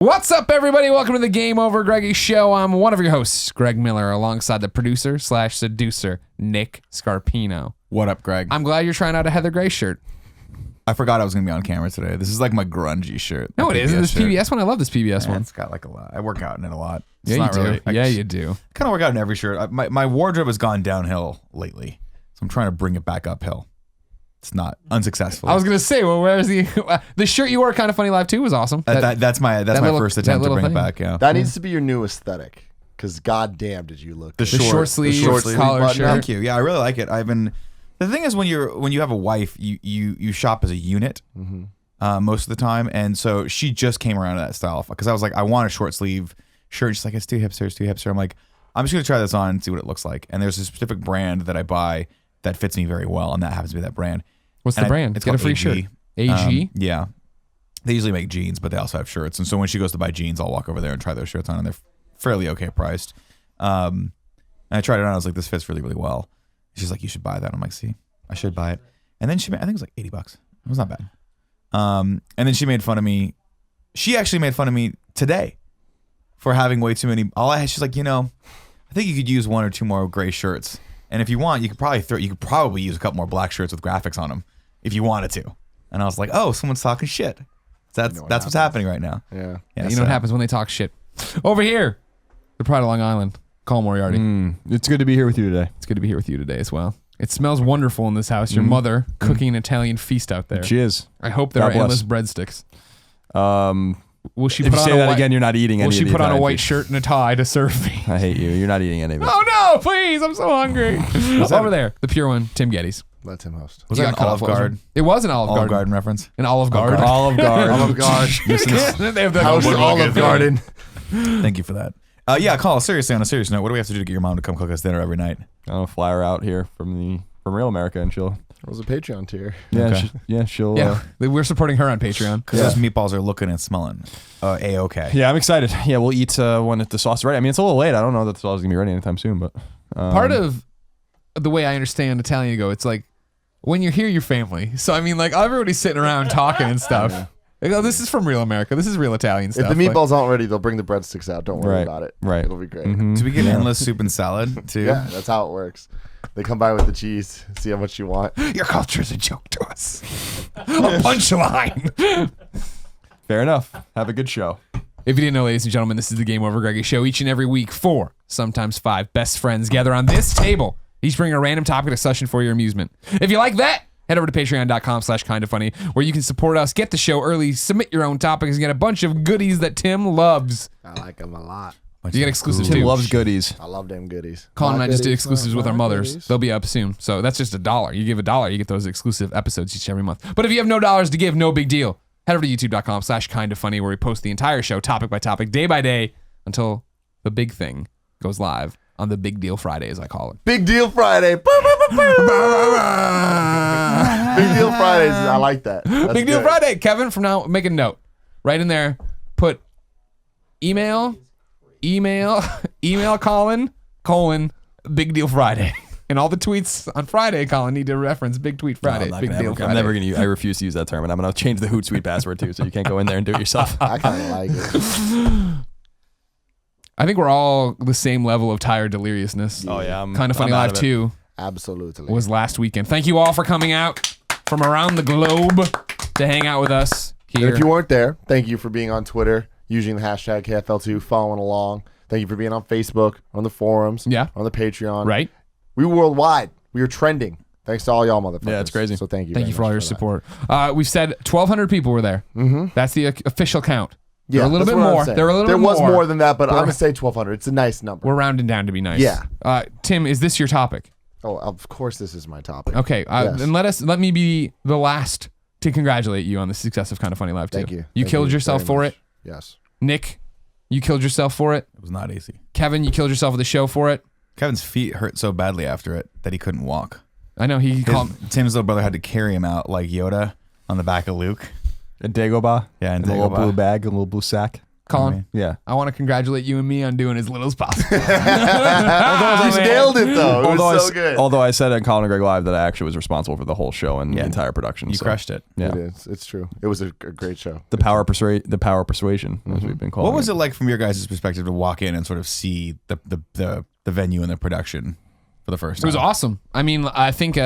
What's up, everybody? Welcome to the Game Over Greggy Show. I'm one of your hosts, Greg Miller, alongside the producer / seducer, Nick Scarpino. What up, Greg? I'm glad you're trying out a Heather Gray shirt. I forgot I was going to be on camera today. This is like my grungy shirt. No, it isn't. This PBS one. I love this PBS one. It's got like a lot. I work out in it a lot. Yeah, you do. Yeah, you do. Kind of work out in every shirt. My wardrobe has gone downhill lately, so I'm trying to bring it back uphill. It's not unsuccessful. I was gonna say, well, where's the shirt you wore? Kind of Funny Live 2 was awesome. That's my first attempt to bring it back. Yeah, that needs to be your new aesthetic. Because goddamn, did you look the short sleeve collar shirt? Thank you. Yeah, I really like it. The thing is, when you have a wife, you shop as a unit most of the time, and so she just came around to that style because I was like, I want a short sleeve shirt. She's like, it's too hipster. I'm like, I'm just gonna try this on and see what it looks like. And there's a specific brand that I buy that fits me very well, and that happens to be that brand. What's the brand? It's Get a called free AG. shirt. AG? Yeah. They usually make jeans, but they also have shirts. And so when she goes to buy jeans, I'll walk over there and try those shirts on, and they're fairly okay priced. And I tried it on. I was like, this fits really, really well. She's like, you should buy that. I'm like, see, I should buy it. And then I think it was like $80. It was not bad. And then she made fun of me. She actually made fun of me today for having way too many. She's like, I think you could use one or two more gray shirts. And if you want, you could probably use a couple more black shirts with graphics on them if you wanted to. And I was like, oh, someone's talking shit. That's what's happening right now. Yeah. You know what happens when they talk shit. Over here, the pride of Long Island, Colin Moriarty. It's good to be here with you today. It's good to be here with you today as well. It smells wonderful in this house. Your mother cooking an Italian feast out there. She is. I hope there are endless breadsticks. Will she if put you on say a that white, again, you're not eating any will of she the put on a Italian white food. shirt and a tie to serve me? I hate you. You're not eating any of it. Oh no, please. I'm so hungry. Over there, the pure one, Tim Gettys. Let him host. Was You that an got cut Olive off, wasn't Garden? It was an Olive Garden reference? An Olive Garden. Olive Garden. Olive Garden. They have the House Olive Garden. Thank you for that. Yeah, Colin, seriously, on a serious note, what do we have to do to get your mom to come cook us dinner every night? I'll fly her out here from real America, and she'll. It was a Patreon tier. Yeah, Okay. she'll. Yeah, we're supporting her on Patreon. Because those meatballs are looking and smelling A-okay. Yeah, I'm excited. Yeah, we'll eat when the sauce is ready. I mean, it's a little late. I don't know that the sauce is gonna be ready anytime soon, but Part of the way I understand Italian to go, it's like when you're here, you're family. So I mean, like everybody's sitting around talking and stuff. Like, oh, this is from real America. This is real Italian stuff. If the meatballs aren't ready, they'll bring the breadsticks out. Don't worry about it. Right. It'll be great. Do we get endless soup and salad, too? Yeah, that's how it works. They come by with the cheese, see how much you want. Your culture is a joke to us. A punchline. fair enough. Have a good show. If you didn't know, ladies and gentlemen, this is the Game Over Greggy Show. Each and every week, 4, sometimes 5 best friends gather on this table. Each bring a random topic of discussion for your amusement. If you like that, head over to patreon.com/kindafunny, where you can support us, get the show early, submit your own topics, and get a bunch of goodies that Tim loves. I like them a lot. You get exclusives Tim too. loves goodies. I love them goodies. Colin and I just did goodies, exclusives with our my mothers. goodies. They'll be up soon. So that's just $1. You give $1, you get those exclusive episodes each and every month. But if you have no dollars to give, no big deal. Head over to youtube.com/kindafunny, where we post the entire show topic by topic, day by day, until the big thing goes live on the Big Deal Friday, as I call it. Big Deal Friday. Big Deal Fridays. I like that. That's Big Deal good. Friday. Kevin, from now, make a note. Right in there, put email Colin, Big Deal Friday. And all the tweets on Friday, Colin, need to reference Big Tweet Friday. No, Big Deal Friday. I'm never gonna. I refuse to use that term, and I'm gonna change the Hootsuite password too, so you can't go in there and do it yourself. I kind of like it. I think we're all the same level of tired deliriousness. Oh yeah, Kind of Funny I'm out Live of it. 2 Absolutely. was last weekend. Thank you all for coming out from around the globe to hang out with us And here. if you weren't there, thank you for being on Twitter, using the hashtag KFL2, following along. Thank you for being on Facebook, on the forums, Yeah. on the Patreon. Right? We were worldwide. We were trending. Thanks to all y'all motherfuckers. Yeah, it's crazy. So thank you. Thank very you for much all your that. support. We've said 1,200 people were there. Mm-hmm. That's the official count. Yeah, They're a little that's bit what I'm more. saying. There were a little There bit was more. more than that, but I'm going to say 1,200. It's a nice number. We're rounding down to be nice. Yeah. Tim, is this your topic? Oh, of course this is my topic. Okay. Yes. Then let me be the last to congratulate you on the success of Kind of Funny Live 2. Thank you. You Thank killed you yourself very for much. it. Yes. Nick, you killed yourself for it. It was not easy. Kevin, you killed yourself with the show for it. Kevin's feet hurt so badly after it that he couldn't walk. I know he called. Tim's little brother had to carry him out like Yoda on the back of Luke. A Dagobah. Yeah, and in a little Dagobah. blue bag, a little blue sack. Colin, Yeah. I want to congratulate you and me on doing as little as possible. You nailed it though. It was so good. Although I said on Colin and Greg Live that I actually was responsible for the whole show and the entire production. You crushed it. Yeah. It is. It's true. It was a great show. The power of persuasion, as we've been calling What was it. it like from your guys' perspective to walk in and sort of see the venue and the production for the first It time? was awesome. I mean, I think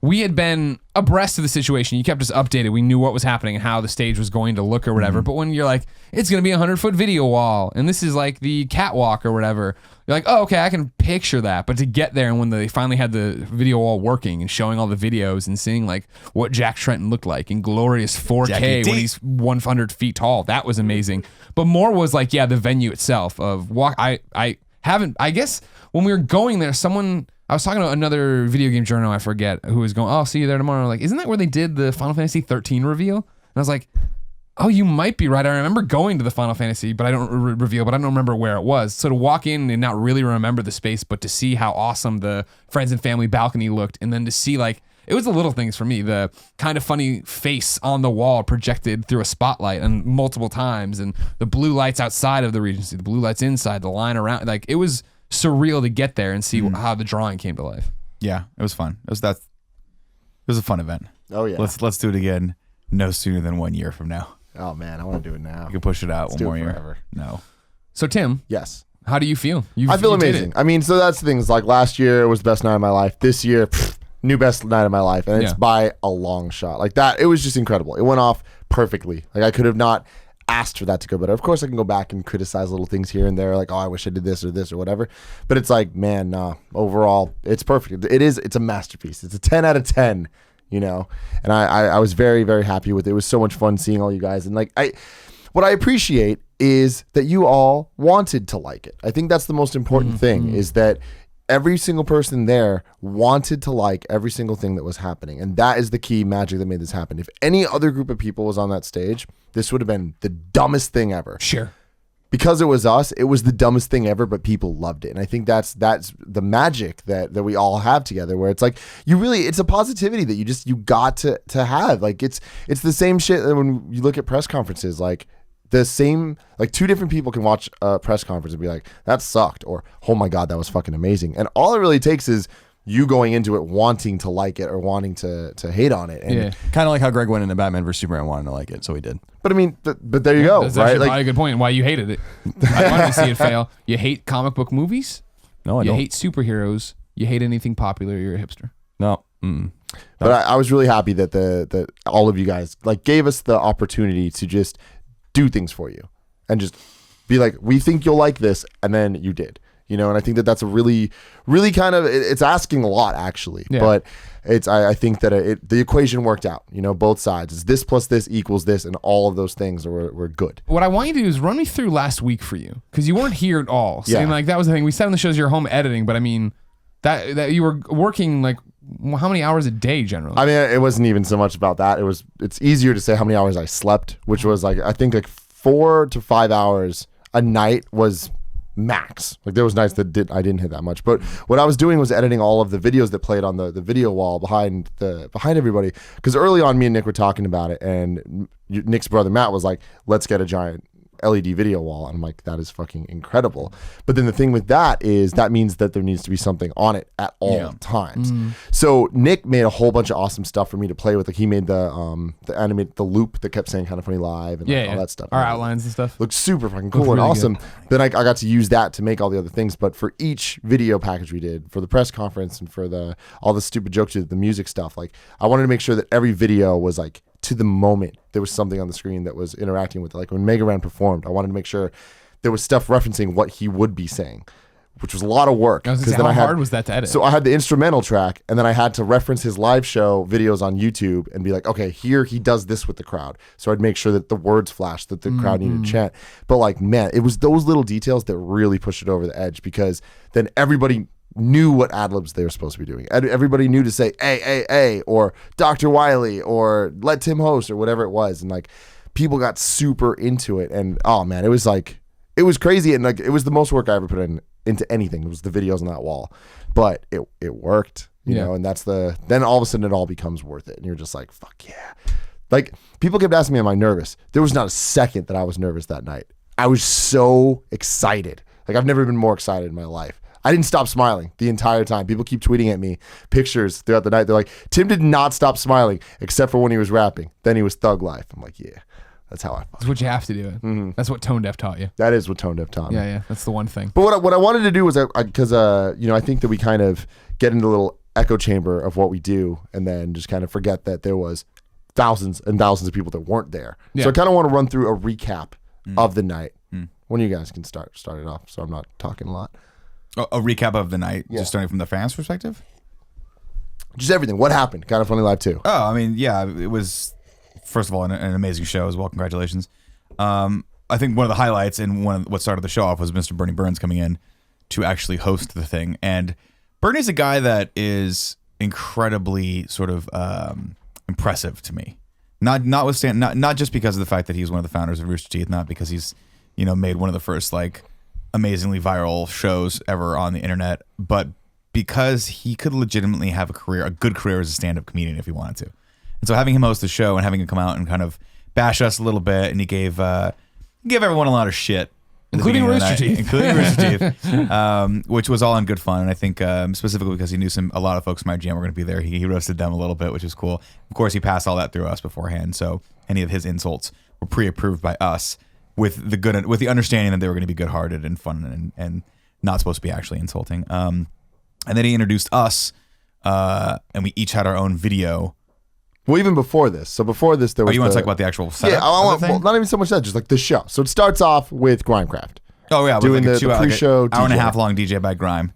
we had been abreast of the situation. You kept us updated. We knew what was happening and how the stage was going to look or whatever. But when you're like, it's going to be a 100-foot video wall, and this is like the catwalk or whatever, you're like, oh, okay, I can picture that. But to get there, and when they finally had the video wall working and showing all the videos and seeing like what Jack Trenton looked like in glorious 4K Jackie D. when he's 100 feet tall, that was amazing. But more was like, yeah, the venue itself of walk. I guess when we were going there, I was talking to another video game journal, I forget, who was going, oh, I'll see you there tomorrow. Like, isn't that where they did the Final Fantasy 13 reveal? And I was like, oh, you might be right. I remember going to the Final Fantasy, but I don't reveal, but I don't remember where it was. So to walk in and not really remember the space, but to see how awesome the friends and family balcony looked, and then to see like, it was the little things for me, the kind of funny face on the wall projected through a spotlight and multiple times, and the blue lights outside of the Regency, the blue lights inside, the line around, like it was surreal to get there and see how the drawing came to life. Yeah, it was fun. It was a fun event. Oh yeah. Let's do it again no sooner than 1 year from now. Oh man, I want to do it now. You can push it out Let's do one it more forever. year. No. So Tim, Yes. how do you feel? I feel you did amazing. it. I mean, so that's the things. Like last year, it was the best night of my life. This year, new best night of my life, and it's Yeah. by a long shot. Like that, it was just incredible. It went off perfectly. Like I could have not asked for that to go better. Of course, I can go back and criticize little things here and there, like, oh, I wish I did this or whatever. But it's like, man, nah. Overall, it's perfect. It's a masterpiece. It's a 10 out of 10. You know, and I was very, very happy with it. It was so much fun seeing all you guys, and like what I appreciate is that you all wanted to like it. I think that's the most important thing, is that every single person there wanted to like every single thing that was happening. And that is the key magic that made this happen. If any other group of people was on that stage, this would have been the dumbest thing ever. Sure. Because it was us, it was the dumbest thing ever, but people loved it. And I think that's the magic that we all have together, where it's like, it's a positivity that you got to have. Like it's the same shit that when you look at press conferences, like the same, like two different people can watch a press conference and be like, that sucked, or, oh my God, that was fucking amazing. And all it really takes is you going into it wanting to like it or wanting to hate on it. And Yeah. Kind of like how Greg went into Batman vs Superman wanting to like it, so he did. But I mean, but there you go, That's right? actually Like, probably a good point why you hated it. I wanted to see it fail. You hate comic book movies. No, I You don't. hate superheroes. You hate anything popular. You're a hipster. No. Mm. but I was really happy that that all of you guys like gave us the opportunity to just do things for you and just be like, we think you'll like this, and then you did. You know, and I think that that's a really, really kind of, it's asking a lot actually, Yeah. but I think that the equation worked out, you know, both sides. It's this plus this equals this, and all of those things were good. What I want you to do is run me through last week for you, because you weren't here at all. So, Yeah. and like that was the thing. We said on the shows you're home editing, but I mean that you were working like how many hours a day generally? I mean, it wasn't even so much about that. It's easier to say how many hours I slept, which was like, I think like 4 to 5 hours a night was max. Like there was nights that I didn't hit that much, but what I was doing was editing all of the videos that played on the video wall behind everybody, because early on me and Nick were talking about it, and Nick's brother Matt was like, let's get a giant LED video wall, and I'm like, that is fucking incredible. But then the thing with that is that means that there needs to be something on it at all times. So Nick made a whole bunch of awesome stuff for me to play with. Like he made the loop that kept saying Kind of Funny Live and all that stuff. Our outlines and stuff. Looked super fucking cool and really awesome. Then I got to use that to make all the other things. But for each video package we did, for the press conference and for all the stupid jokes, the music stuff, like I wanted to make sure that every video was like to the moment there was something on the screen that was interacting with it. Like when Mega Ran performed, I wanted to make sure there was stuff referencing what he would be saying, which was a lot of work. I was gonna say, how hard was that to edit? So I had the instrumental track, and then I had to reference his live show videos on YouTube and be like, okay, here he does this with the crowd. So I'd make sure that the words flashed, that the crowd needed to chant. But like, man, it was those little details that really pushed it over the edge, because then everybody knew what ad-libs they were supposed to be doing. Everybody knew to say A, or Dr. Wiley, or let Tim host, or whatever it was. And like, people got super into it. And oh man, it was crazy. And like, it was the most work I ever put into anything. It was the videos on that wall, but it worked, you know, and then all of a sudden it all becomes worth it. And you're just like, fuck yeah. Like people kept asking me, am I nervous? There was not a second that I was nervous that night. I was so excited. Like, I've never been more excited in my life. I didn't stop smiling the entire time. People keep tweeting at me pictures throughout the night. They're like, Tim did not stop smiling except for when he was rapping. Then he was Thug Life. I'm like, yeah, that's how I felt. That's what you have to do. Mm-hmm. That's what Tone Deaf taught you. That is what Tone Deaf taught me. Yeah, that's the one thing. But what I wanted to do was, because I think that we kind of get into a little echo chamber of what we do and then just kind of forget that there was thousands and thousands of people that weren't there. Yeah. So I kind of want to run through a recap of the night. One of you guys can start it off so I'm not talking a lot. A recap of the night, Yeah. just starting from the fans' perspective? Just everything. What happened? Kind of Funny Live 2. Oh, I mean, yeah, it was, first of all, an amazing show as well. Congratulations. I think one of the highlights and what started the show off was Mr. Bernie Burns coming in to actually host the thing. And Bernie's a guy that is incredibly sort of impressive to me. Not just because of the fact that he's one of the founders of Rooster Teeth, not because he's, made one of the first like amazingly viral shows ever on the internet, but because he could legitimately have a good career as a stand-up comedian if he wanted to. And so having him host the show and having him come out and kind of bash us a little bit, and he gave everyone a lot of shit. Including Rooster Teeth. Which was all in good fun. And I think specifically because he knew a lot of folks from my jam were going to be there, he roasted them a little bit, which was cool. Of course, he passed all that through us beforehand, so any of his insults were pre-approved by us with the understanding that they were going to be good-hearted and fun and not supposed to be actually insulting. And then he introduced us, and we each had our own video. Well, even before this. So before this, there was. You want to talk about the actual setup? Yeah, I want. of the thing? Well, not even so much that, just like the show. So it starts off with Grimecraft. Oh yeah, doing with the like pre-show hour and a DJ. half long DJ by Grime,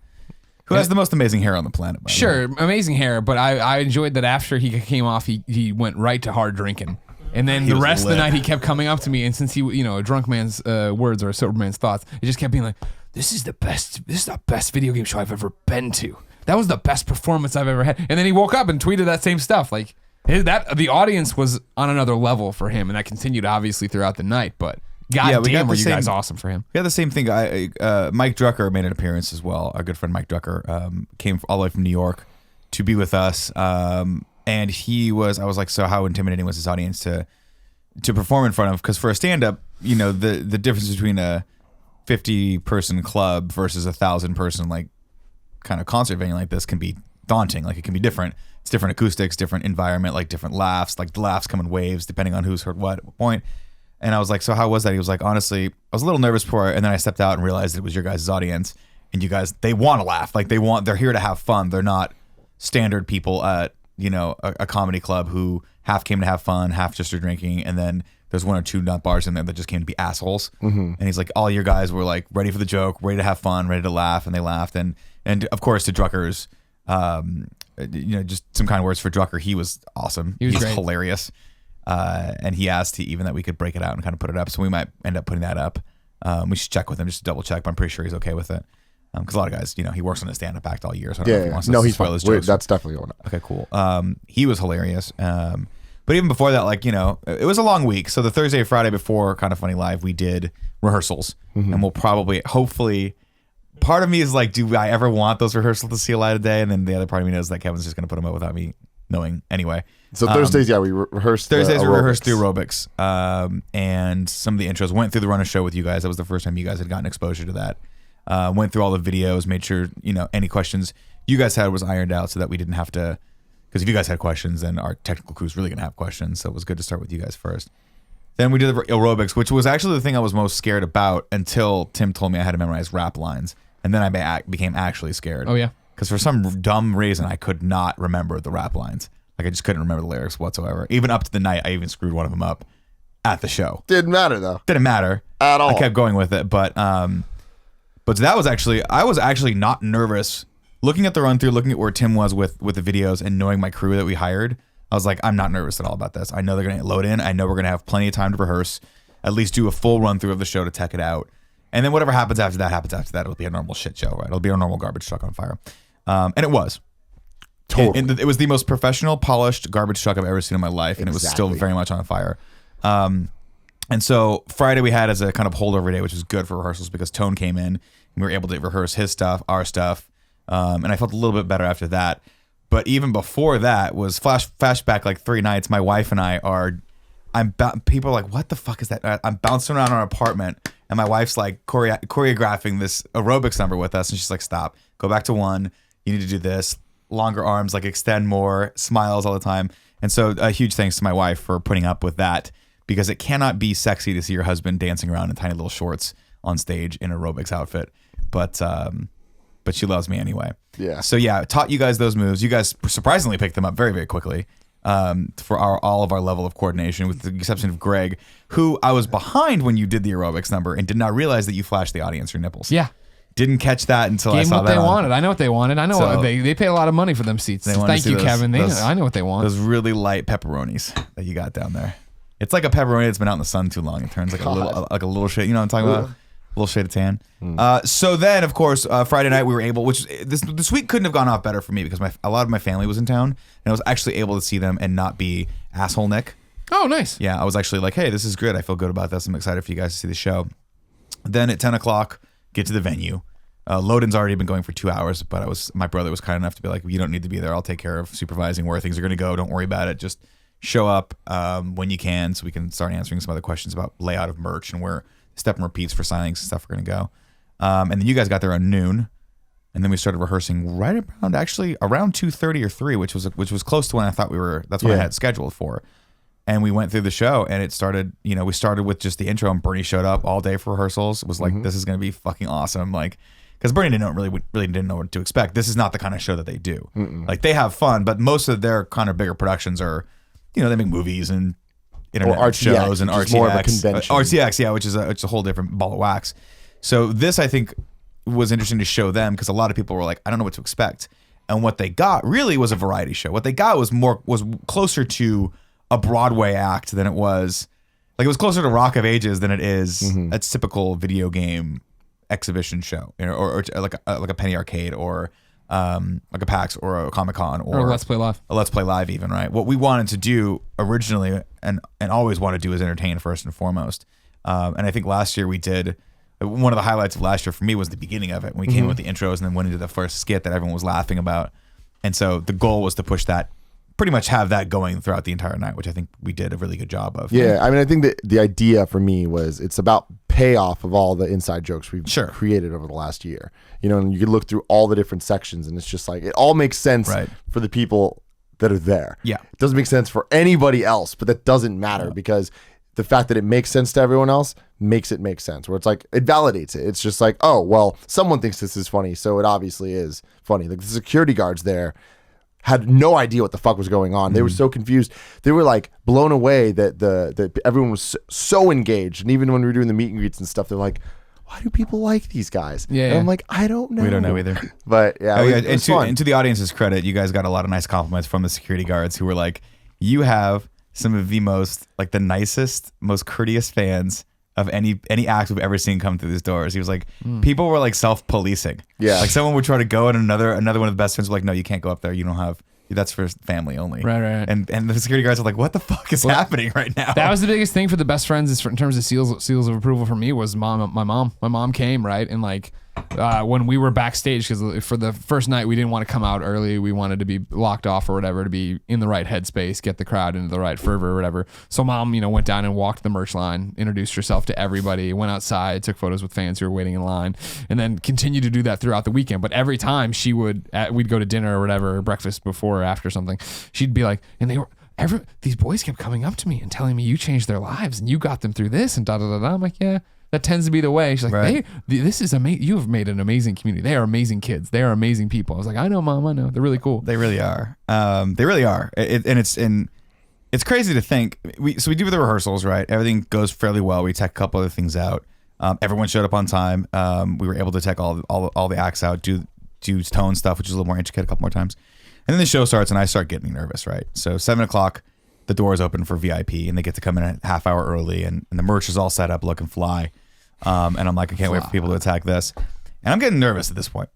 who has the most amazing hair on the planet. By the way. Sure, amazing hair, but I enjoyed that after he came off, he went right to hard drinking. And then the was rest of the lit. night, he kept coming up to me, and since he, a drunk man's words or a sober man's thoughts, he just kept being like, this is the best video game show I've ever been to. That was the best performance I've ever had. And then he woke up and tweeted that same stuff. Like, the audience was on another level for him, and that continued obviously throughout the night, but goddamn, were you guys awesome for him. We had the same thing. Mike Drucker made an appearance as well. Our good friend Mike Drucker came all the way from New York to be with us. And I was like, so how intimidating was his audience to perform in front of? Because for a stand-up, the difference between a 50-person club versus 1,000-person like kind of concert venue like this can be daunting. Like, it can be different. It's different acoustics, different environment, like different laughs. Like the laughs come in waves depending on who's heard what at what point. And I was like, so how was that? He was like, honestly, I was a little nervous before, and then I stepped out and realized it was your guys' audience, and you guys, they want to laugh. Like they're here to have fun. They're not standard people at, a comedy club who half came to have fun, half just are drinking, and then there's one or two nut bars in there that just came to be assholes. Mm-hmm. And he's like, all your guys were like ready for the joke, ready to have fun, ready to laugh, and they laughed. And of course to Drucker's, just some kind words for Drucker. He was awesome. He was He's great. hilarious. And he asked even that we could break it out and kind of put it up. So we might end up putting that up. We should check with him just to double check, but I'm pretty sure he's okay with it. Because a lot of guys, he works on his stand-up act all year. So I don't know if he wants us to he's spoil fine. his jokes. That's definitely going on. Okay, cool. He was hilarious. But even before that, it was a long week. So the Thursday or Friday before Kind of Funny Live, we did rehearsals. Mm-hmm. And we'll probably, hopefully, part of me is like, do I ever want those rehearsals to see a light of day? And then the other part of me knows that Kevin's just going to put them up without me knowing anyway. So Thursdays, we rehearsed. Thursdays we aerobics. rehearsed through aerobics. And some of the intros went through the run of show with you guys. That was the first time you guys had gotten exposure to that. Went through all the videos, made sure, any questions you guys had was ironed out so that we didn't have to, because if you guys had questions, then our technical crew's really going to have questions. So it was good to start with you guys first. Then we did the aerobics, which was actually the thing I was most scared about until Tim told me I had to memorize rap lines. And then I became actually scared. Oh, yeah. Because for some dumb reason, I could not remember the rap lines. Like, I just couldn't remember the lyrics whatsoever. Even up to the night, I even screwed one of them up at the show. Didn't matter though. Didn't matter. At all. I kept going with it. But that was actually, I was actually not nervous. Looking at the run through, looking at where Tim was with the videos and knowing my crew that we hired, I was like, I'm not nervous at all about this. I know they're going to load in. I know we're going to have plenty of time to rehearse, at least do a full run through of the show to tech it out. And then whatever happens after that happens after that. It'll be a normal shit show, right? It'll be a normal garbage truck on fire. And it was. Totally. It was the most professional, polished garbage truck I've ever seen in my life. And it was still very much on fire. And so Friday we had as a kind of holdover day, which was good for rehearsals because Tone came in and we were able to rehearse his stuff, our stuff. And I felt a little bit better after that. But even before that was flashback like 3 nights. My wife and I are, people are like, what the fuck is that? I'm bouncing around our apartment and my wife's like choreographing this aerobics number with us, and she's like, stop, go back to 1. You need to do this. Longer arms, like extend more, smiles all the time. And so a huge thanks to my wife for putting up with that, because it cannot be sexy to see your husband dancing around in tiny little shorts on stage in an aerobics outfit. But she loves me anyway. Yeah. So yeah, taught you guys those moves. You guys surprisingly picked them up very, very quickly. For all of our level of coordination, with the exception of Greg, who I was behind when you did the aerobics number and did not realize that you flashed the audience your nipples. Yeah. Didn't catch that until I Game saw what that. they wanted. I know what they wanted. I know So- they pay a lot of money for them seats. They wanna Thank see you, those- Kevin. those- I know what they want. Those really light pepperonis that you got down there. It's like a pepperoni that's been out in the sun too long. It turns like a little shade. You know what I'm talking about? A little shade of tan. So then, of course, Friday night we were able, which this week couldn't have gone off better for me, because a lot of my family was in town, and I was actually able to see them and not be asshole Nick. Oh, nice. Yeah, I was actually like, hey, this is good. I feel good about this. I'm excited for you guys to see the show. Then at 10 o'clock, get to the venue. Loden's already been going for 2 hours, but my brother was kind enough to be like, you don't need to be there. I'll take care of supervising where things are going to go. Don't worry about it. Just show up when you can, so we can start answering some other questions about layout of merch and where step and repeats for signings and stuff are going to go. And then you guys got there around noon, and then we started rehearsing right around 2:30 or 3, which was close to when I thought we were. That's what I had scheduled for. And we went through the show, and it started. We started with just the intro, and Bernie showed up all day for rehearsals. It was like, this is going to be fucking awesome. Like, because Bernie really didn't know what to expect. This is not the kind of show that they do. Like, they have fun, but most of their kind of bigger productions are, they make movies and internet shows and RTX. More of a convention. RTX, yeah, which is a whole different ball of wax. So this, I think, was interesting to show them, because a lot of people were like, I don't know what to expect. And what they got really was a variety show. What they got was closer to a Broadway act than it was. Like, it was closer to Rock of Ages than it is a typical video game exhibition show, or like a Penny Arcade, or like a PAX or a Comic-Con, or Let's Play Live. a Let's Play Live even, right? What we wanted to do originally and always want to do is entertain first and foremost. And I think last year we did, one of the highlights of last year for me was the beginning of it, when we came with the intros and then went into the first skit that everyone was laughing about. And so the goal was to push that, pretty much have that going throughout the entire night, which I think we did a really good job of. Yeah, I mean, I think that the idea for me was it's about payoff of all the inside jokes we've created over the last year. And you can look through all the different sections, and it's just like, it all makes sense for the people that are there. Yeah. It doesn't make sense for anybody else, but that doesn't matter, because the fact that it makes sense to everyone else makes it make sense, where it's like, it validates it. It's just like, oh, well, someone thinks this is funny, so it obviously is funny. Like, the security guards there had no idea what the fuck was going on. They were so confused. They were like blown away that everyone was so engaged. And even when we were doing the meet and greets and stuff, they're like, why do people like these guys? Yeah. And I'm like, I don't know. We don't know either. But yeah, it was fun. And to the audience's credit, you guys got a lot of nice compliments from the security guards, who were like, you have some of the most, like, the nicest, most courteous fans of any act we've ever seen come through these doors. He was like, people were like self-policing. Yeah. Like, someone would try to go, and another one of the best friends was like, no, you can't go up there. You don't have, that's for family only. Right. And the security guards are like, what the fuck is happening right now? That was the biggest thing for the best friends, in terms of seals of approval for me, was my mom. My mom came, right? And like, when we were backstage, because for the first night we didn't want to come out early, we wanted to be locked off or whatever, to be in the right headspace, get the crowd into the right fervor or whatever. So mom, went down and walked the merch line, introduced herself to everybody, went outside, took photos with fans who were waiting in line, and then continued to do that throughout the weekend. But every time we'd go to dinner or whatever, or breakfast before or after something, she'd be like, and these boys kept coming up to me and telling me you changed their lives and you got them through this and da da da da. I'm like, yeah. That tends to be the way. She's like, this is amazing. You have made an amazing community. They are amazing kids. They are amazing people. I was like, I know, Mom. I know. They're really cool. They really are. They really are. It's crazy to think. We do the rehearsals, right? Everything goes fairly well. We tech a couple other things out. Everyone showed up on time. We were able to tech all the acts out, do tone stuff, which is a little more intricate, a couple more times. And then the show starts, and I start getting nervous, right? So 7 o'clock, the doors open for VIP, and they get to come in a half hour early, and the merch is all set up, looking fly. And I'm like, I can't wait for people to attack this. And I'm getting nervous at this point,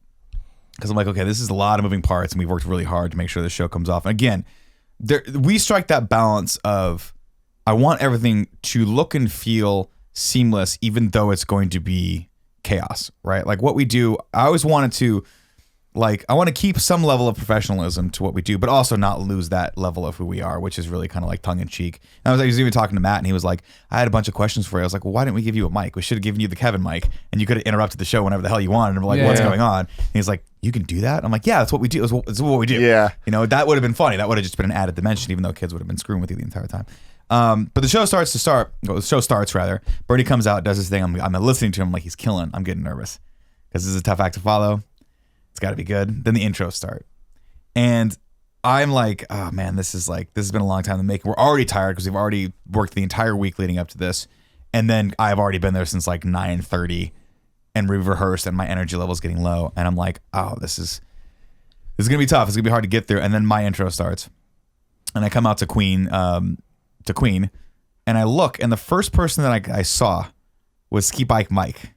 because I'm like, okay, this is a lot of moving parts, and we've worked really hard to make sure the show comes off. And again, we strike that balance of, I want everything to look and feel seamless, even though it's going to be chaos, right? Like what we do, I always wanted to, like I want to keep some level of professionalism to what we do, but also not lose that level of who we are, which is really kind of like tongue in cheek. And I was even talking to Matt, and he was like, "I had a bunch of questions for you." I was like, "Well, why didn't we give you a mic? We should have given you the Kevin mic, and you could have interrupted the show whenever the hell you wanted." And we're like, "What's going on?" And he's like, "You can do that?" I'm like, "Yeah, that's what we do. It's what we do." Yeah. You know, that would have been funny. That would have just been an added dimension, even though kids would have been screwing with you the entire time. But the show starts rather. Birdie comes out, does his thing. I'm listening to him like he's killing. I'm getting nervous because this is a tough act to follow. It's got to be good. Then the intros start, and I'm like, oh man, this has been a long time to make. We're already tired because we've already worked the entire week leading up to this, and then I've already been there since like 9:30, and we've rehearsed, and my energy level is getting low, and I'm like, oh, this is gonna be tough. It's gonna be hard to get through. And then my intro starts, and I come out to Queen, and I look, and the first person that I saw was Ski Bike Mike,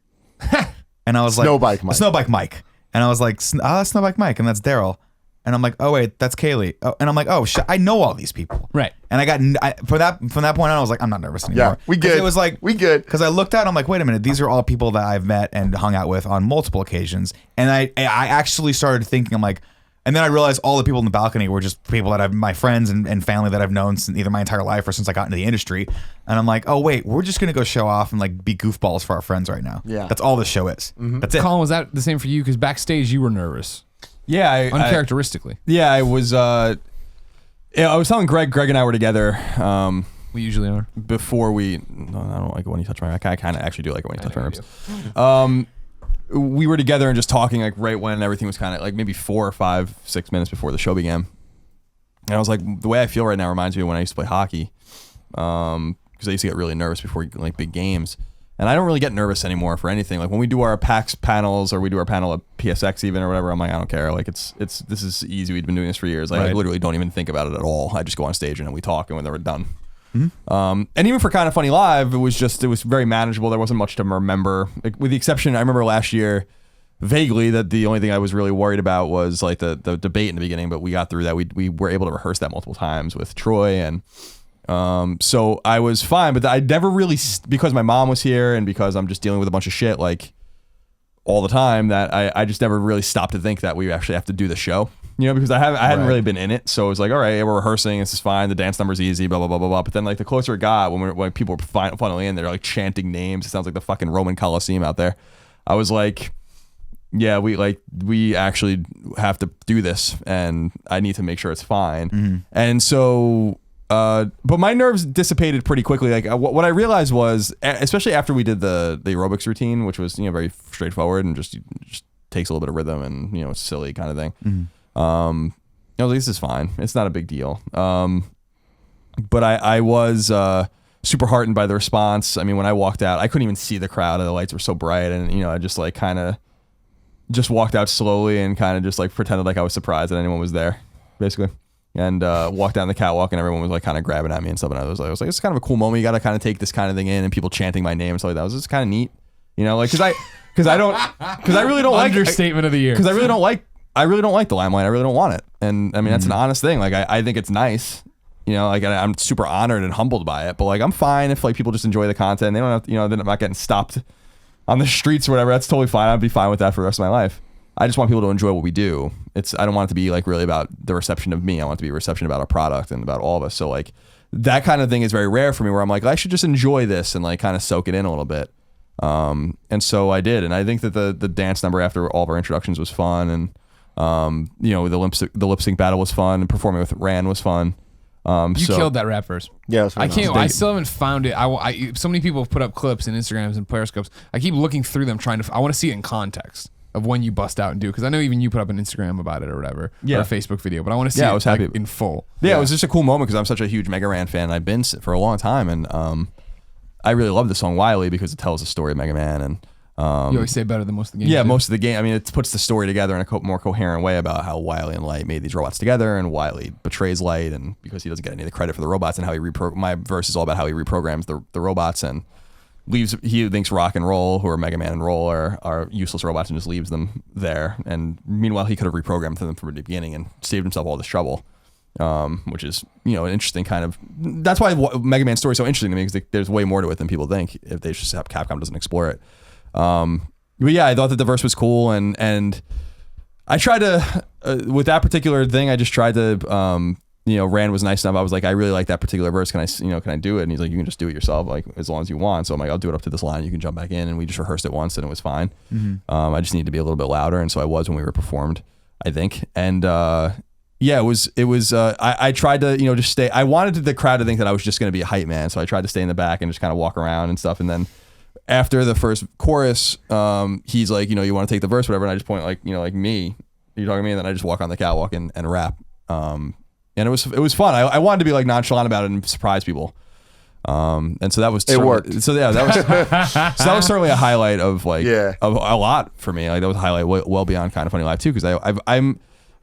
and I was like, Snowbike Mike. And I was like, that's Snowbike Mike, and that's Daryl. And I'm like, oh wait, that's Kaylee. Oh, and I'm like, oh shit, I know all these people. Right. And from that point on, I was like, I'm not nervous anymore. Yeah, we good. It was like we good. Because I looked out, and I'm like, wait a minute, these are all people that I've met and hung out with on multiple occasions. And I actually started thinking, I'm like, and then I realized all the people in the balcony were just people that my friends and family that I've known since either my entire life or since I got into the industry. And I'm like, oh wait, we're just gonna go show off and like be goofballs for our friends right now. Yeah, that's all this show is. Mm-hmm. That's it. Colin, was that the same for you? Because backstage you were nervous. Yeah, uncharacteristically. I was. I was telling Greg. Greg and I were together. We usually are. Before I don't like it when you touch my. I kind of actually do like it when you touch my ribs. We were together and just talking like right when everything was kind of like maybe 4 or 5, 6 minutes before the show began. And I was like, the way I feel right now reminds me of when I used to play hockey. Because I used to get really nervous before like big games. And I don't really get nervous anymore for anything. Like when we do our PAX panels or we do our panel at PSX even or whatever, I'm like, I don't care. Like this is easy. We've been doing this for years. Like I literally don't even think about it at all. I just go on stage and then we talk and when we're done. Mm-hmm. And even for Kind of Funny Live, it was very manageable. There wasn't much to remember, like, with the exception. I remember last year vaguely that the only thing I was really worried about was like the debate in the beginning, but we got through that. We were able to rehearse that multiple times with Troy, and so I was fine. But I never really, because my mom was here and because I'm just dealing with a bunch of shit like all the time, that I just never really stopped to think that we actually have to do the show. You know, because I hadn't really been in it, so it was like, all right, we're rehearsing, this is fine, the dance number's easy, blah blah blah blah blah. But then like the closer it got, when people were funneling in, they're like chanting names. It sounds like the fucking Roman Colosseum out there. I was like, yeah, we actually have to do this, and I need to make sure it's fine. Mm-hmm. And so, but my nerves dissipated pretty quickly. Like what I realized was, especially after we did the aerobics routine, which was very straightforward and just takes a little bit of rhythm and it's silly kind of thing. Mm-hmm. This is fine. It's not a big deal. But I was super heartened by the response. I mean, when I walked out, I couldn't even see the crowd. The lights were so bright, and I just like kind of just walked out slowly and kind of just like pretended like I was surprised that anyone was there, basically. And walked down the catwalk, and everyone was like kind of grabbing at me and stuff. And I was like, it's kind of a cool moment. You got to kind of take this kind of thing in, and people chanting my name and stuff like that. It was just kind of neat, like because I really don't like understatement of the year. Because I really don't like the limelight. I really don't want it. And I mean, that's an honest thing. Like, I think it's nice, like I'm super honored and humbled by it, but like, I'm fine if like people just enjoy the content. They don't have to, they're not getting stopped on the streets or whatever. That's totally fine. I'd be fine with that for the rest of my life. I just want people to enjoy what we do. I don't want it to be like really about the reception of me. I want it to be a reception about our product and about all of us. So like that kind of thing is very rare for me, where I'm like, I should just enjoy this and like kind of soak it in a little bit. And so I did. And I think that the dance number after all of our introductions was fun. And the lip sync battle was fun, and performing with Ran was fun. You killed that rap verse. Yeah, I can't. I still haven't found it. So many people have put up clips and Instagrams and Periscopes. I keep looking through them, I want to see it in context of when you bust out and do, because I know even you put up an Instagram about it or whatever, or a Facebook video. But I want to see it, I was happy in full. Yeah, it was just a cool moment because I'm such a huge Mega Ran fan. I've been for a long time, and I really love the song Wily because it tells the story of Mega Man. And you always say better than most of the game. Yeah, most of the game. I mean, it puts the story together in a more coherent way about how Wily and Light made these robots together, and Wily betrays Light, and because he doesn't get any of the credit for the robots, and how my verse is all about how he reprograms the robots and he thinks Rock and Roll, who are Mega Man and Roll, are useless robots, and just leaves them there. And meanwhile, he could have reprogrammed them from the beginning and saved himself all this trouble. Which is, an interesting kind of. That's why Mega Man's story is so interesting to me, because there's way more to it than people think if they just have Capcom doesn't explore it. But yeah, I thought that the verse was cool, and I tried to with that particular thing. I just tried to. Rand was nice enough. I was like, I really like that particular verse. Can I do it? And he's like, you can just do it yourself, like as long as you want. So I'm like, I'll do it up to this line. You can jump back in. And we just rehearsed it once, and it was fine. I just needed to be a little bit louder, and so I was when we were performed, I think. And it was. I tried to just stay. I wanted the crowd to think that I was just going to be a hype man, so I tried to stay in the back and just kind of walk around and stuff. And then after the first chorus, he's like, you want to take the verse, whatever. And I just point like me. Are you talking to me? And then I just walk on the catwalk and rap. And it was fun. I wanted to be like nonchalant about it and surprise people. And so that was it worked. So yeah, that was certainly a highlight of of a lot for me. Like that was a highlight well beyond Kind of Funny Live too, because I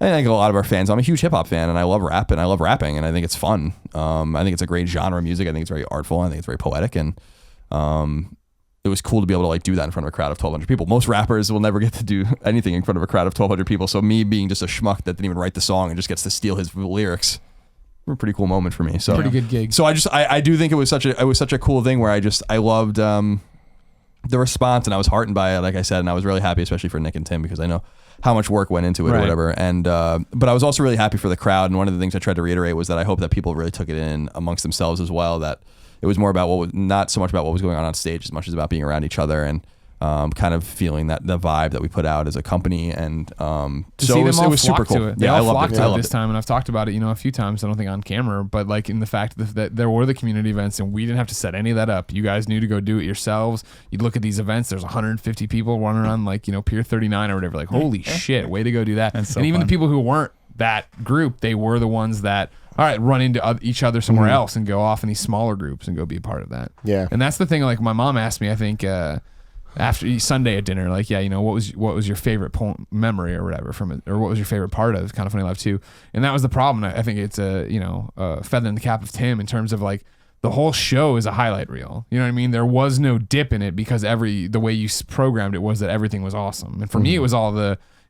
think a lot of our fans. I'm a huge hip hop fan, and I love rap and I love rapping, and I think it's fun. I think it's a great genre of music. I think it's very artful. I think it's very poetic, and it was cool to be able to do that in front of a crowd of 1,200 people. Most rappers will never get to do anything in front of a crowd of 1,200 people. So me being just a schmuck that didn't even write the song and just gets to steal his lyrics, a pretty cool moment for me. So pretty good gig. So I do think it was such a cool thing where I loved the response, and I was heartened by it, like I said, and I was really happy, especially for Nick and Tim, because I know how much work went into it or whatever. And but I was also really happy for the crowd. And one of the things I tried to reiterate was that I hope that people really took it in amongst themselves as well. That it was more about not so much about what was going on stage as much as about being around each other and kind of feeling that the vibe that we put out as a company. And so it was super cool. They all flocked to it this time, and I've talked about it, a few times. I don't think on camera, but like in the fact that there were the community events, and we didn't have to set any of that up. You guys knew to go do it yourselves. You'd look at these events. There's 150 people running around Pier 39 or whatever. Like, holy shit, way to go do that. So and even fun. the people who weren't that group, they were the ones that, all right, run into each other somewhere else and go off in these smaller groups and go be a part of that. Yeah. And that's the thing. Like my mom asked me, I think after Sunday at dinner, like, what was your favorite memory or whatever from it, or what was your favorite part of Kind of Funny Live 2? And that was the problem. I think it's a feather in the cap of Tim in terms of like the whole show is a highlight reel. You know what I mean? There was no dip in it because the way you programmed it was that everything was awesome. And for me, it was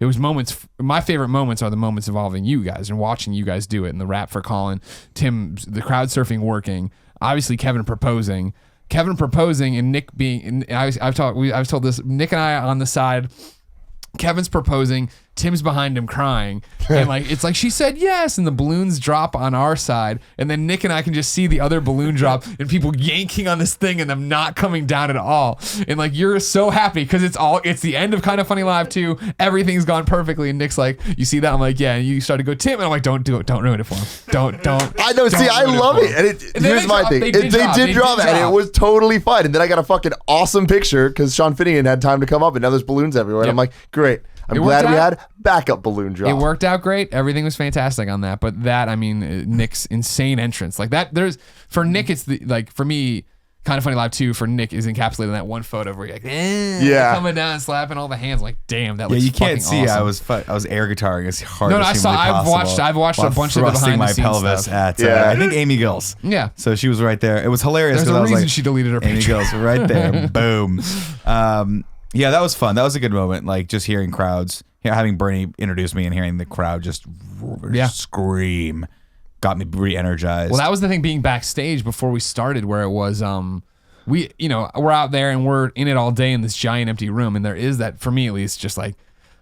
it was moments. My favorite moments are the moments involving you guys and watching you guys do it, and the rap for Colin, Tim, the crowd surfing working, obviously Kevin proposing, and Nick being. I've told this. Nick and I on the side. Kevin's proposing, Tim's behind him crying, and it's like she said yes, and the balloons drop on our side, and then Nick and I can just see the other balloon drop, and people yanking on this thing, and them not coming down at all, and you're so happy because it's the end of Kind of Funny Live 2, everything's gone perfectly, and Nick's like, you see that? I'm like, yeah, and you start to go, Tim, and I'm like, don't do it, don't ruin it for him, don't. I know, see, I love it, and here's my thing, they did drop it, and it was totally fun, and then I got a fucking awesome picture because Sean Finian had time to come up, and now there's balloons everywhere, and I'm like, great. I'm glad we had backup balloon drop. It worked out great. Everything was fantastic on that. But that, Nick's insane entrance. Like that, for Nick, it's for me, Kind of Funny Live 2 for Nick is encapsulated in that one photo where you're like, coming down and slapping all the hands. Like, damn, that looks you can't see. awesome. I was air guitaring as hard No, as humanly possible. I've watched a bunch of the behind the scenes pelvis stuff. at I think Amy Gills. Yeah. So she was right there. It was hilarious. There's a I was reason like, she deleted her Amy picture. Gills right there. Boom. Yeah, that was fun. That was a good moment. Like just hearing crowds, having Bernie introduce me and hearing the crowd just scream got me re-energized. Well, that was the thing being backstage before we started, where it was we're out there and we're in it all day in this giant empty room, and there is that, for me at least, just like,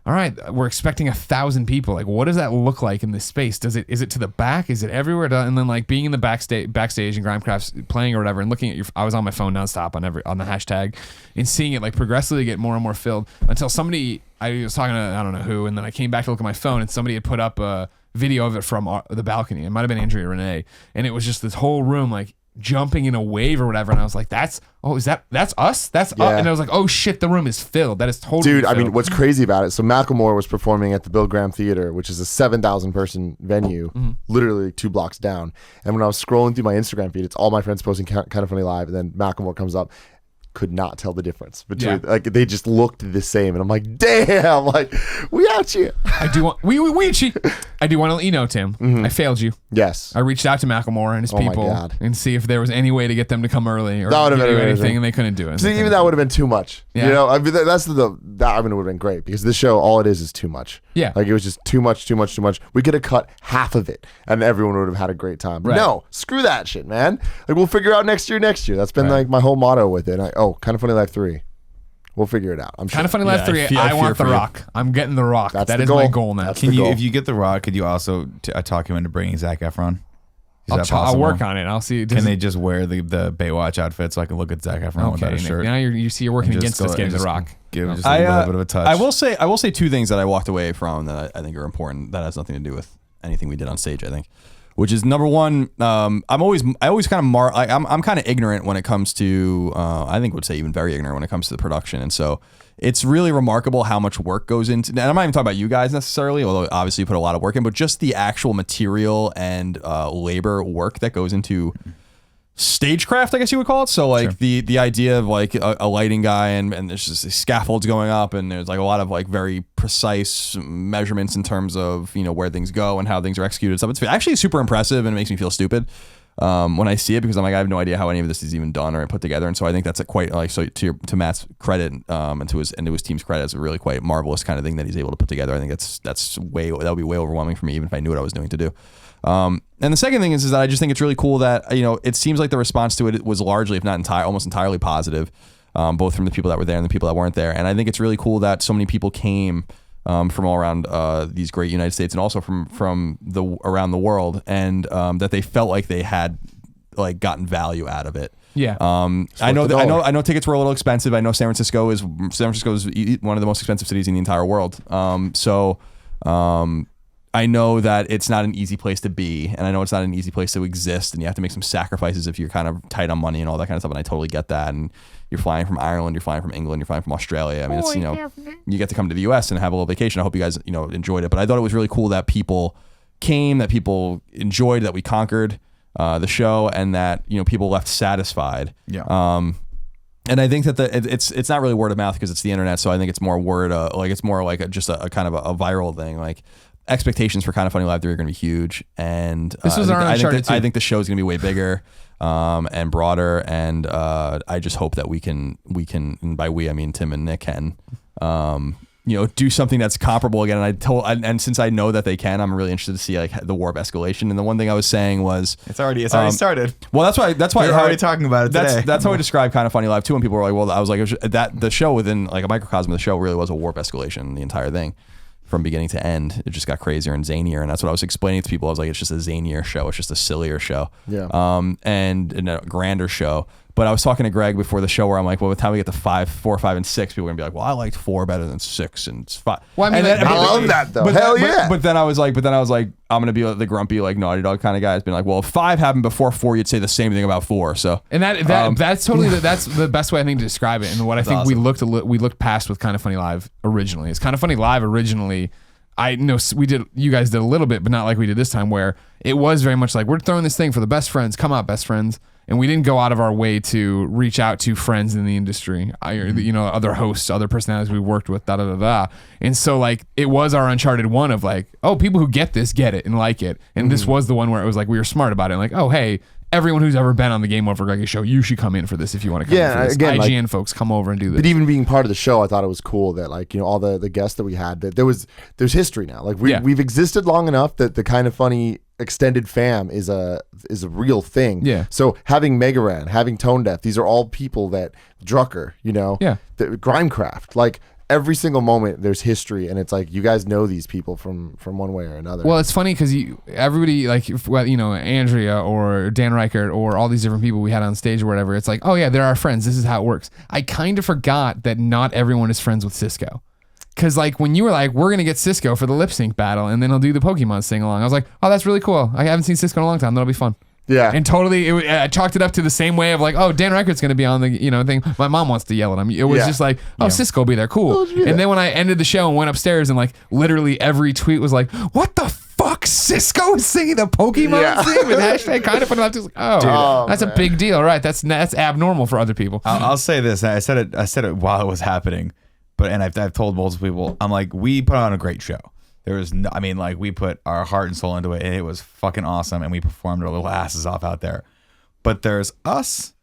all right, we're expecting 1,000 people. Like, what does that look like in this space? Is it to the back? Is it everywhere? And then being in the backstage and Grimecraft's playing or whatever, and looking at I was on my phone nonstop on the hashtag, and seeing it progressively get more and more filled until somebody, I was talking to I don't know who, and then I came back to look at my phone, and somebody had put up a video of it from the balcony. It might have been Andrea Renee, and it was just this whole room jumping in a wave or whatever, and I was like, that's us? That's us? And I was like, oh shit, the room is filled. That is totally Dude, filled. what's crazy about it, so Macklemore was performing at the Bill Graham Theater, which is a 7,000 person venue, literally 2 blocks down. And when I was scrolling through my Instagram feed, it's all my friends posting Kind of Funny Live, and then Macklemore comes up. Could not tell the difference between they just looked the same, and I'm like, damn, we at you. I do want I do want to let you know, Tim, I failed you. Yes, I reached out to Macklemore and his people and see if there was any way to get them to come early or that would have do been anything, and they couldn't do it. See, even that would have been too much. Yeah. You know, it would have been great because this show, all it is too much. Yeah, it was just too much. We could have cut half of it, and everyone would have had a great time. But no, screw that shit, man. We'll figure out next year. That's been my whole motto with it. Kind of Funny Live 3. We'll figure it out. I'm sure. Kind of Funny Live Yeah, 3. I I fear want for The you. Rock. I'm getting The Rock. That's That the is goal. my goal now. That's Can the you, goal. if you get The Rock, could you also talk him into bringing Zac Efron? Is that I'll possible? work on it. I'll see. Can they just wear the Baywatch outfit so I can look at Zac Efron without Okay, a shirt? now you see you're working And against just us go- getting and The just Rock. Give just a little bit of a touch. I will say two things that I walked away from that I think are important. That has nothing to do with anything we did on stage. I think, which is number one. I always kind of I'm kind of ignorant when it comes to. I think would say even very ignorant when it comes to the production, and so it's really remarkable how much work goes into. And I'm not even talking about you guys necessarily, although obviously you put a lot of work in, but just the actual material and labor work that goes into stagecraft, I guess you would call it. So like the idea of like a lighting guy and there's just scaffolds going up and there's like a lot of like very precise measurements in terms of, you know, where things go and how things are executed and stuff. It's actually super impressive and it makes me feel stupid when I see it, because I'm like, I have no idea how any of this is even done or put together. And so I think that's a quite like, so to Matt's credit and to his team's credit, it's a really quite marvelous kind of thing that he's able to put together. I think that would be way overwhelming for me, even if I knew what I was doing to do. And the second thing is that I just think it's really cool that, you know, it seems like the response to it was largely, if not almost entirely positive, both from the people that were there and the people that weren't there. And I think it's really cool that so many people came from all around these great United States and also from around the world, and that they felt like they had like gotten value out of it. Yeah. I know tickets were a little expensive. I know San Francisco is one of the most expensive cities in the entire world. I know that it's not an easy place to be, and I know it's not an easy place to exist, and you have to make some sacrifices if you're kind of tight on money and all that kind of stuff, and I totally get that. And you're flying from Ireland, you're flying from England, you're flying from Australia. I mean, it's, you know, you get to come to the US and have a little vacation. I hope you guys, you know, enjoyed it. But I thought it was really cool that people came, that people enjoyed, that we conquered the show, and that, you know, people left satisfied. Yeah. And I think that it's not really word of mouth because it's the internet, so I think it's more it's more like just a kind of a viral thing. Like, expectations for Kind of Funny Live 3 are going to be huge, and This was our Uncharted 2. I think the show is going to be way bigger and broader, and I just hope that we can, and by we I mean Tim and Nick can, you know, do something that's comparable again. And since I know that they can, I'm really interested to see like the warp escalation. And the one thing I was saying was It's already started. well, that's why We're already talking about it today. That's how I describe Kind of Funny Live too. When people were like, well, I was like, that the show within like a microcosm of the show really was a warp escalation, the entire thing. From beginning to end, it just got crazier and zanier, and that's what I was explaining to people. I was like, it's just a zanier show, it's just a sillier show, and a grander show. But I was talking to Greg before the show where I'm like, well, by the time we get to 4, 5, and 6, people are gonna be like, well, I liked 4 better than 6 and 5. Well, I mean, I love that though. Hell yeah. But then I was like, I'm gonna be the grumpy like Naughty Dog kind of guy. It's been like, well, if 5 happened before 4, you'd say the same thing about 4. So and that's totally that's the best way I think to describe it, and what I think awesome. we looked past with Kind of Funny Live originally. It's Kind of Funny Live originally. I know you guys did a little bit, but not like we did this time, where it was very much like, we're throwing this thing for the best friends. Come out, best friends. And we didn't go out of our way to reach out to friends in the industry, you know, other hosts, other personalities we worked with, And so like, it was our Uncharted 1 of like, oh, people who get this, get it and like it. And this was the one where it was like, we were smart about it. And like, oh, hey, everyone who's ever been on the GameOverGreggy show, you should come in for this if you want to come in for this. Again, IGN folks, come over and do this. But even being part of the show, I thought it was cool that, like, you know, all the guests that we had, that there's history now. Like we've existed long enough that the Kind of Funny extended fam is a real thing. Yeah. So having Megaran, having Tone Deaf, these are all people that Drucker, you know, Grimecraft, like every single moment there's history, and it's like, you guys know these people from one way or another. Well, it's funny because everybody, like, you know, Andrea or Dan Reichert or all these different people we had on stage or whatever, it's like, oh yeah, they're our friends. This is how it works. I kind of forgot that not everyone is friends with Cisco. Because like, when you were like, we're going to get Cisco for the lip sync battle and then he'll do the Pokemon sing along, I was like, oh, that's really cool. I haven't seen Cisco in a long time. That'll be fun. Yeah. And totally, I chalked it up to the same way of like, oh, Dan Reichert's going to be on the, you know, thing. My mom wants to yell at him. It was just like, oh, Cisco will be there. Cool. And then when I ended the show and went upstairs, and like literally every tweet was like, what the fuck? Cisco is singing the Pokemon thing with hashtag Kind of Funny Live. Like, oh, that's a big deal. Right. That's abnormal for other people. I'll say this. I said it while it was happening, and I've told multiple people, I'm like, we put on a great show. There was no, I mean, like, we put our heart and soul into it, and it was fucking awesome, and we performed our little asses off out there. But there's us,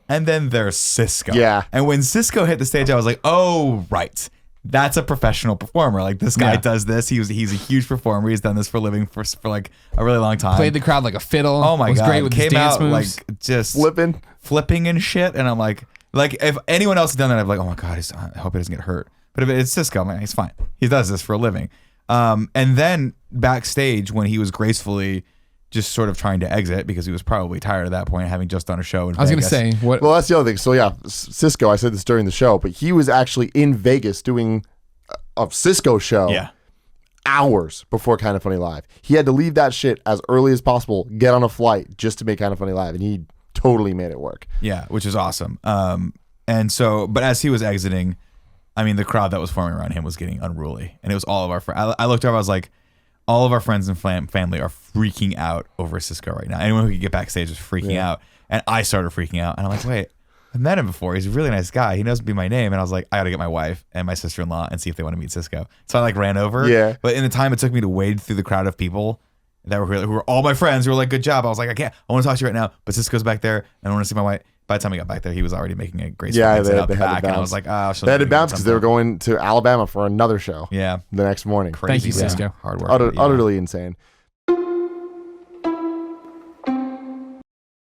and then there's Cisco. Yeah. And when Cisco hit the stage, I was like, oh, right. That's a professional performer. Like, this guy does this. He's a huge performer. He's done this for a living for like a really long time. Played the crowd like a fiddle. Oh my was God. great with his Came dance out moves. like just flipping and I'm like, Like if anyone else had done that, I'd be like, oh my god, I hope he doesn't get hurt. But if it's Cisco, man, he's fine. He does this for a living. And then backstage when he was gracefully just sort of trying to exit because he was probably tired at that point, having just done a show in I was going Vegas. to say, what? Well, that's the other thing. So yeah, Cisco, I said this during the show, but he was actually in Vegas doing a Cisco show. Yeah. Hours before Kind of Funny Live. He had to leave that shit as early as possible, get on a flight just to make Kind of Funny Live, and he totally made it work. Yeah, which is awesome. And so, but as he was exiting, I mean, the crowd that was forming around him was getting unruly, and it was all of our friends. I looked over, I was like, all of our friends and family are freaking out over Cisco right now. Anyone who could get backstage is freaking out, and I started freaking out, and I'm like, wait, I've met him before. He's a really nice guy. He knows me my name, and I was like, I got to get my wife and my sister-in-law and see if they want to meet Cisco. So I like ran over. Yeah. But in the time it took me to wade through the crowd of people that who were all my friends who were like, good job. I was like, I want to talk to you right now, but Cisco's back there, and I want to see my wife. By the time we got back there, he was already making a great Yeah, exit out they the had to back, and I bounce. was like, oh, They had to bounce because they were going to Alabama for another show. Yeah, The next morning. crazy. Thank you, man. Cisco. Hard work. Utterly insane.